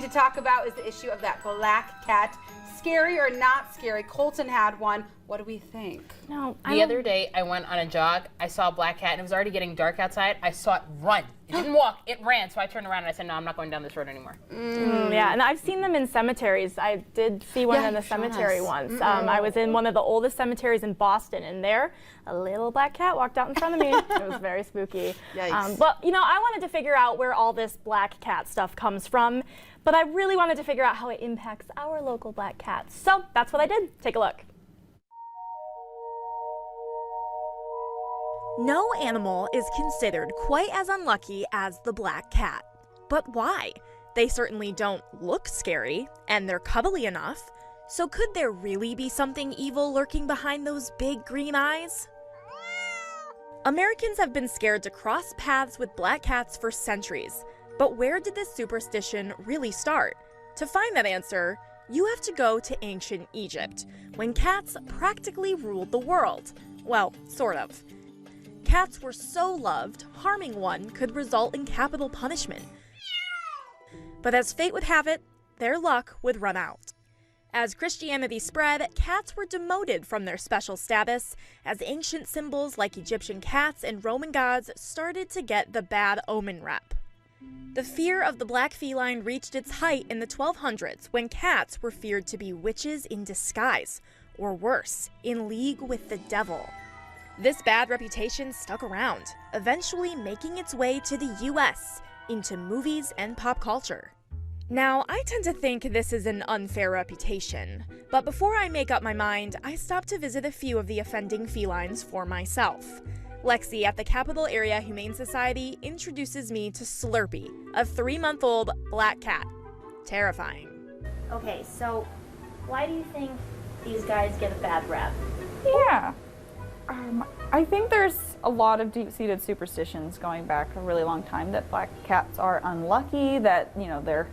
to talk about is the issue of that black cat. Scary or not scary? Colton had one. What do we think? No, the other day I went on a jog. I saw a black cat and it was already getting dark outside. I saw it run. It didn't walk, it ran. So I turned around and I said, no, I'm not going down this road anymore. Yeah, and I've seen them in cemeteries. I did see one in the cemetery once. I was in one of the oldest cemeteries in Boston, and there, a little black cat walked out in front of me. It was very spooky. But, you know, I wanted to figure out where all this black cat stuff comes from, but I really wanted to figure out how it impacts our local black cats. So that's what I did. Take a look. No animal is considered quite as unlucky as the black cat. But why? They certainly don't look scary, and they're cuddly enough. So could there really be something evil lurking behind those big green eyes? Americans have been scared to cross paths with black cats for centuries. But where did this superstition really start? To find that answer, you have to go to ancient Egypt, when cats practically ruled the world. Well, sort of. Cats were so loved, harming one could result in capital punishment. But as fate would have it, their luck would run out. As Christianity spread, cats were demoted from their special status, as ancient symbols like Egyptian cats and Roman gods started to get the bad omen rep. The fear of the black feline reached its height in the 1200s, when cats were feared to be witches in disguise, or worse, in league with the devil. This bad reputation stuck around, eventually making its way to the US, into movies and pop culture. Now, I tend to think this is an unfair reputation, but before I make up my mind, I stopped to visit a few of the offending felines for myself. Lexi at the Capital Area Humane Society introduces me to Slurpee, a 3-month-old black cat. Terrifying. Okay, so why do you think these guys get a bad rap? Yeah. I think there's a lot of deep-seated superstitions going back a really long time that black cats are unlucky, that, you know, they're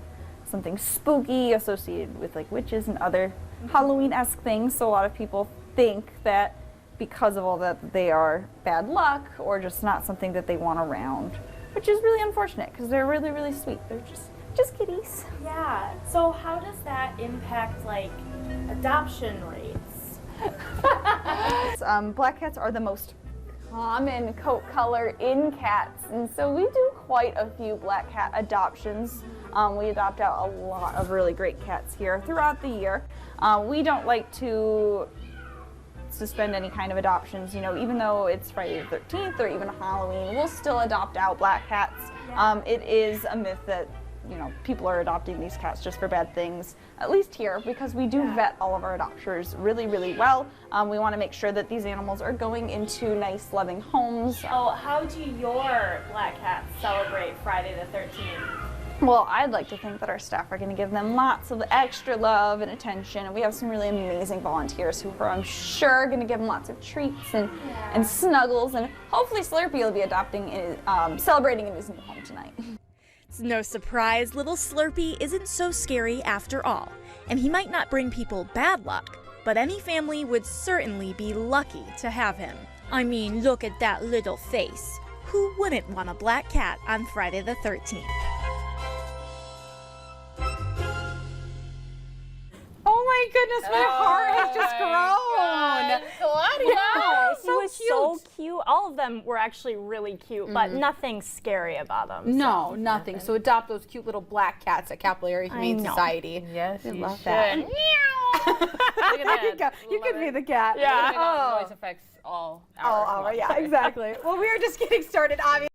something spooky associated with like witches and other Halloween-esque things. So a lot of people think that because of all that they are bad luck or just not something that they want around, which is really unfortunate because they're really, really sweet. They're just kitties. Yeah, so how does that impact like adoption rates? Black cats are the most common coat color in cats, and so we do quite a few black cat adoptions. We adopt out a lot of really great cats here throughout the year. We don't like to suspend any kind of adoptions, you know, even though it's Friday the 13th or even Halloween, we'll still adopt out black cats. It is a myth that, you know, people are adopting these cats just for bad things, at least here, because we do vet all of our adopters really, really well. We want to make sure that these animals are going into nice, loving homes. So how do your black cats celebrate Friday the 13th? Well, I'd like to think that our staff are going to give them lots of extra love and attention, and we have some really amazing volunteers who are, I'm sure, going to give them lots of treats and snuggles, and hopefully Slurpee will be celebrating in his new home tonight. It's no surprise little Slurpee isn't so scary after all, and he might not bring people bad luck, but any family would certainly be lucky to have him. I mean, look at that little face. Who wouldn't want a black cat on Friday the 13th? Oh my goodness, my heart has just grown. Claudia! Wow, He was so cute. All of them were actually really cute, but nothing scary about them. No, nothing. So adopt those cute little black cats at Capital Area Humane Society. Yes, we you love should. that. Look at that. You could be the cat. Yeah. Noise effects all hour. Yeah, exactly. Well, we are just getting started, obviously.